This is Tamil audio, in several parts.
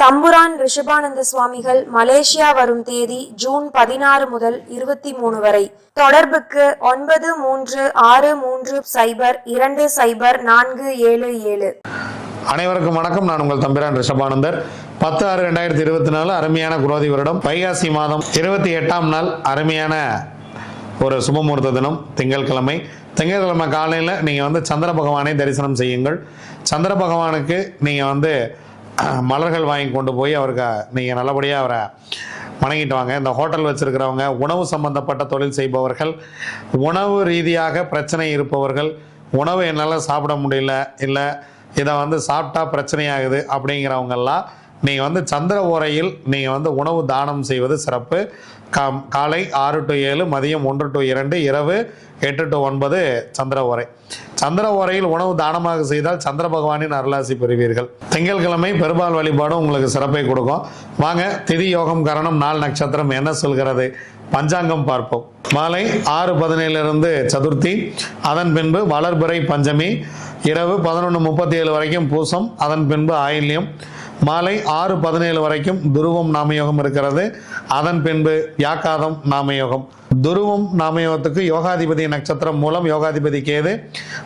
தம்புரான் ரிஷபானந்த சுவாமிகள் மலேசியா வரும் தேதி ஜூன் 16 முதல் 23 வரை. தொடர்புக்கு 9330204777. அனைவருக்கும் வணக்கம். நான் உங்கள் தம்பிரான் ரிஷபானந்தர். 10/6/2024 அருமையான குரோதி வருடம் வைகாசி மாதம் 28ஆம் நாள் அருமையான ஒரு சுபமுகூர்த்த தினம், திங்கட்கிழமை. திங்கட்கிழமை காலையில் நீங்கள் சந்திர பகவானை தரிசனம் செய்யுங்கள். சந்திர பகவானுக்கு நீங்கள் மலர்கள் வாங்கி கொண்டு போய் அவருக்கு நீங்கள் நல்லபடியாக அவரை வணங்கிட்டு வாங்க. இந்த ஹோட்டல் வச்சுருக்கிறவங்க, உணவு சம்பந்தப்பட்ட தொழில் செய்பவர்கள், உணவு ரீதியாக பிரச்சனை இருப்பவர்கள், உணவு என்னால் சாப்பிட முடியல, இல்லை இதை சாப்பிட்டா பிரச்சனையாகுது அப்படிங்கிறவங்கெல்லாம் நீங்கள் சந்திர ஓரையில் நீங்கள் உணவு தானம் செய்வது சிறப்பு. காலை 6 to 7, மதியம் 1 to 2, இரவு 8 to 9 சந்திர ஓரை. சந்திர ஓரையில் உணவு தானமாக செய்தால் சந்திர பகவானின் அருளாசி பெறுவீர்கள். திங்கட்கிழமை பெருமாள் வழிபாடு உங்களுக்கு சிறப்பை கொடுக்கும். வாங்க, திதி யோகம் கரணம் நாள் நட்சத்திரம் என்ன சொல்கிறது, பஞ்சாங்கம் பார்ப்போம். மாலை 6:17 சதுர்த்தி, அதன் பின்பு வளர்பிறை பஞ்சமி, இரவு 11:37 வரைக்கும் பூசம், அதன் பின்பு ஆயில்யம், மாலை 6:17 வரைக்கும் துருவம் நாமயோகம் இருக்கிறது. அதன் பின்பு வியாக்காதம் நாமயோகம். துருவம் நாமயோகத்துக்கு யோகாதிபதி நட்சத்திரம் மூலம் யோகாதிபதி கேது,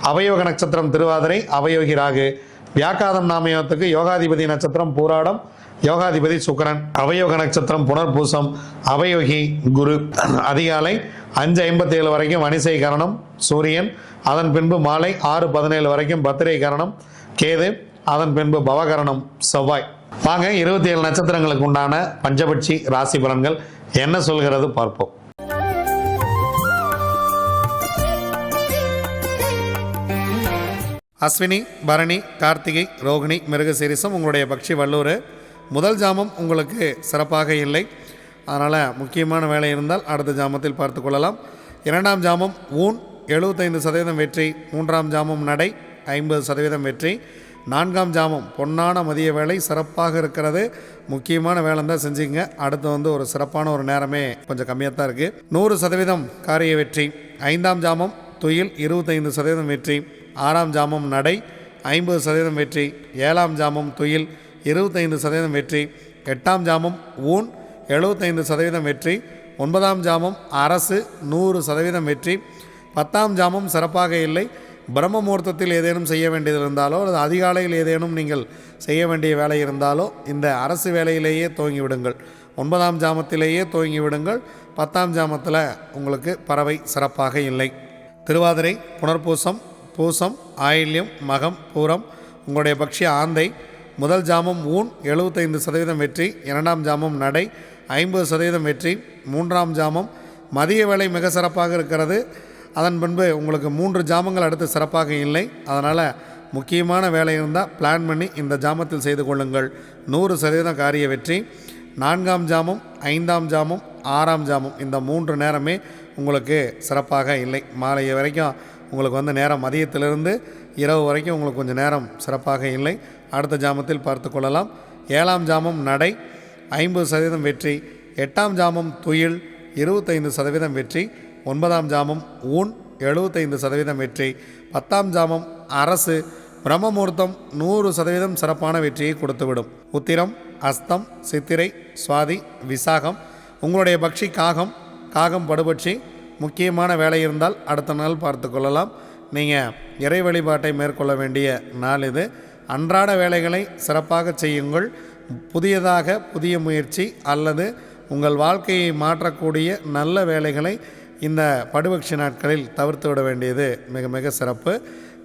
அவயோக நட்சத்திரம் திருவாதிரை, அவயோகி ராகு. வியாக்காதம் நாமயோகத்துக்கு யோகாதிபதி நட்சத்திரம் பூராடம், யோகாதிபதி சுக்கிரன், அவயோக நட்சத்திரம் புனர்பூசம், அவயோகி குரு. அதிகாலை 5:57 வரைக்கும் வணிசை கரணம் சூரியன், அதன் பின்பு மாலை 6:17 வரைக்கும் பத்திரை கரணம் கேது, அதன் பின்பு பவகரணம் செவ்வாய். வாங்க, 27 நட்சத்திரங்களுக்கு உண்டான பஞ்சபட்சி ராசி பலன்கள் என்ன சொல்கிறது பார்ப்போம். அஸ்வினி, பரணி, கார்த்திகை, ரோகிணி, மிருகசீரிசம் உங்களுடைய பட்சி வல்லூர். முதல் ஜாமம் உங்களுக்கு சிறப்பாக இல்லை, அதனால் முக்கியமான வேலை இருந்தால் அடுத்த ஜாமத்தில் பார்த்து கொள்ளலாம். 2ஆம் ஜாமம் ஊன் 75% வெற்றி, 3ஆம் ஜாமம் நடை 50% வெற்றி, 4ஆம் ஜாமம் பொன்னான மதிய வேலை சிறப்பாக இருக்கிறது. முக்கியமான வேலை தான் செஞ்சுங்க. அடுத்து ஒரு சிறப்பான ஒரு நேரமே கொஞ்சம் கம்மியாக தான் இருக்குது. 100% காரிய வெற்றி. 5ஆம் ஜாமம் துயில் 25% வெற்றி, 6ஆம் ஜாமம் நடை 50% வெற்றி, 7ஆம் ஜாமம் துயில் 25% வெற்றி, 8ஆம் ஜாமம் ஊன் 75% வெற்றி, 9ஆம் ஜாமம் அரசு 100% வெற்றி, 10ஆம் ஜாமம் சிறப்பாக இல்லை. பிரம்ம முகூர்த்தத்தில் ஏதேனும் செய்ய வேண்டியது இருந்தாலோ அல்லது அதிகாலையில் ஏதேனும் நீங்கள் செய்ய வேண்டிய வேலை இருந்தாலோ இந்த அரசு வேலையிலேயே துவங்கி விடுங்கள். 9ஆம் ஜாமத்திலேயே துவங்கி விடுங்கள். 10ஆம் ஜாமத்தில் உங்களுக்கு பறவை சிறப்பாக இல்லை. திருவாதிரை, புனர்பூசம், பூசம், ஆயில்யம், மகம், பூரம் உங்களுடைய பட்சி ஆந்தை. முதல் ஜாமம் ஊன் 75% வெற்றி, 2ஆம் ஜாமம் நடை 50% வெற்றி, 3ஆம் ஜாமம் மதிய வேலை மிக சிறப்பாக இருக்கிறது. அதன் பின்பு உங்களுக்கு 3 ஜாமங்கள் அடுத்து சிறப்பாக இல்லை. அதனால் முக்கியமான வேலை இருந்தால் பிளான் பண்ணி இந்த ஜாமத்தில் செய்து கொள்ளுங்கள். 100% காரிய வெற்றி. 4ஆம் ஜாமம், 5ஆம் ஜாமம், 6ஆம் ஜாமம் இந்த 3 நேரமே உங்களுக்கு சிறப்பாக இல்லை. மாலை வரைக்கும் உங்களுக்கு நேரம் மதியத்திலிருந்து இரவு வரைக்கும் உங்களுக்கு கொஞ்சம் நேரம் சிறப்பாக இல்லை. அடுத்த ஜாமத்தில் பார்த்து கொள்ளலாம். 7ஆம் ஜாமம் நடை 50% வெற்றி, 8ஆம் ஜாமம் துயில் 25% வெற்றி, 9ஆம் ஜாமம் ஊன் 75% வெற்றி, 10ஆம் ஜாமம் அரசு பிரம்ம முகூர்த்தம் 100% சிறப்பான வெற்றியை கொடுத்துவிடும். உத்திரம், அஸ்தம், சித்திரை, சுவாதி, விசாகம் உங்களுடைய பட்சி காகம். காகம் படுபட்சி. முக்கியமான வேலை இருந்தால் அடுத்த நாள் பார்த்து கொள்ளலாம். நீங்கள் இறை வழிபாட்டை மேற்கொள்ள வேண்டிய நாள் இது. அன்றாட வேலைகளை சிறப்பாக செய்யுங்கள். புதியதாக புதிய முயற்சி அல்லது உங்கள் வாழ்க்கையை மாற்றக்கூடிய நல்ல வேலைகளை இந்த படுபட்சி நாட்களில் தவிர்த்து விட வேண்டியது மிக மிக சிறப்பு.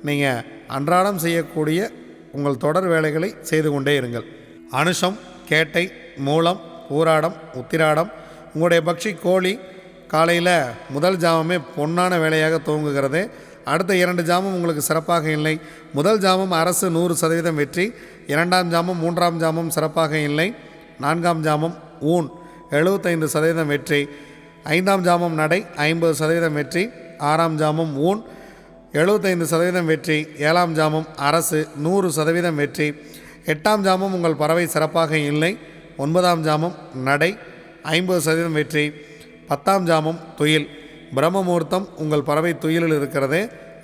நீங்கள் அன்றாடம் செய்யக்கூடிய உங்கள் தொடர் வேலைகளை செய்து கொண்டே இருங்கள். அனுஷம், கேட்டை, மூலம், பூராடம், உத்திராடம் உங்களுடைய பட்சி கோழி. காலையில் முதல் ஜாமமே பொன்னான வேலையாக துவங்குகிறது. அடுத்த 2 ஜாமம் உங்களுக்கு சிறப்பாக இல்லை. முதல் ஜாமம் அரசு 100% வெற்றி, 2ஆம் ஜாமம் 3ஆம் ஜாமம் சிறப்பாக இல்லை, 4ஆம் ஜாமம் ஊன் 75% வெற்றி, 5ஆம் ஜாமம் நடை 50% வெற்றி, 6ஆம் ஜாமம் ஊன் 75% வெற்றி, 7ஆம் ஜாமம் அரசு 100% வெற்றி, 8ஆம் ஜாமம் உங்கள் பறவை சிறப்பாக இல்லை, 9ஆம் ஜாமம் நடை 50% வெற்றி, 10ஆம் ஜாமம் துயில். பிரம்ம முகூர்த்தம் உங்கள் பறவை துயிலில் இருக்கிறது.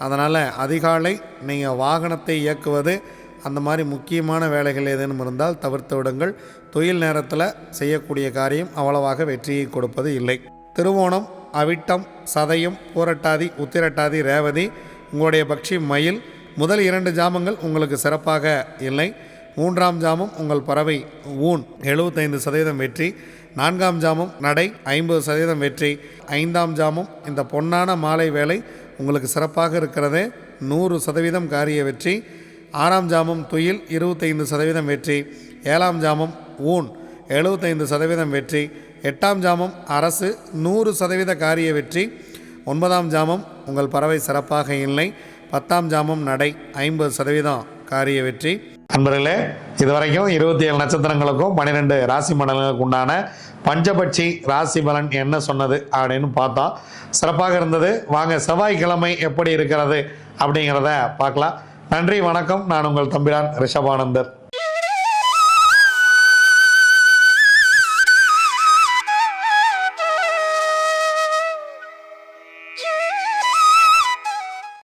அதனால் அதிகாலை நீங்கள் வாகனத்தை இயக்குவது அந்த மாதிரி முக்கியமான வேலைகள் ஏதேனும் இருந்தால் தவிர்த்து விடுங்கள். தொழில் நேரத்தில் செய்யக்கூடிய காரியம் அவ்வளவாக வெற்றியை கொடுப்பது இல்லை. திருவோணம், அவிட்டம், சதயம், பூரட்டாதி, உத்திரட்டாதி, ரேவதி உங்களுடைய பக்ஷி மயில். முதல் 2 ஜாமங்கள் உங்களுக்கு சிறப்பாக இல்லை. 3ஆம் ஜாமம் உங்கள் பறவை ஊன் 75% வெற்றி. 4ஆம் ஜாமம் நடை 50% வெற்றி. 5ஆம் ஜாமம் இந்த பொன்னான மாலை வேலை உங்களுக்கு சிறப்பாக இருக்கிறது, 100% காரிய வெற்றி. 6ஆம் ஜாமம் துயில் 25% வெற்றி. 7ஆம் ஜாமம் ஊன் 75% வெற்றி. 8ஆம் ஜாமம் அரசு 100% காரிய வெற்றி. 9ஆம் ஜாமம் உங்கள் பறவை சிறப்பாக இல்லை. 10ஆம் ஜாமம் நடை 50% காரிய வெற்றி. அன்பர்களே, இதுவரைக்கும் 27 நட்சத்திரங்களுக்கும் 12 ராசி மண்டலங்களுக்கு உண்டான பஞ்சபட்சி ராசி பலன் என்ன சொன்னது அப்படின்னு பார்த்தா சிறப்பாக இருந்தது. வாங்க செவ்வாய்க்கிழமை எப்படி இருக்கிறது அப்படிங்கிறத பார்க்கலாம். நன்றி, வணக்கம். நான் உங்கள் தம்பிரான் ரிஷபானந்தர்.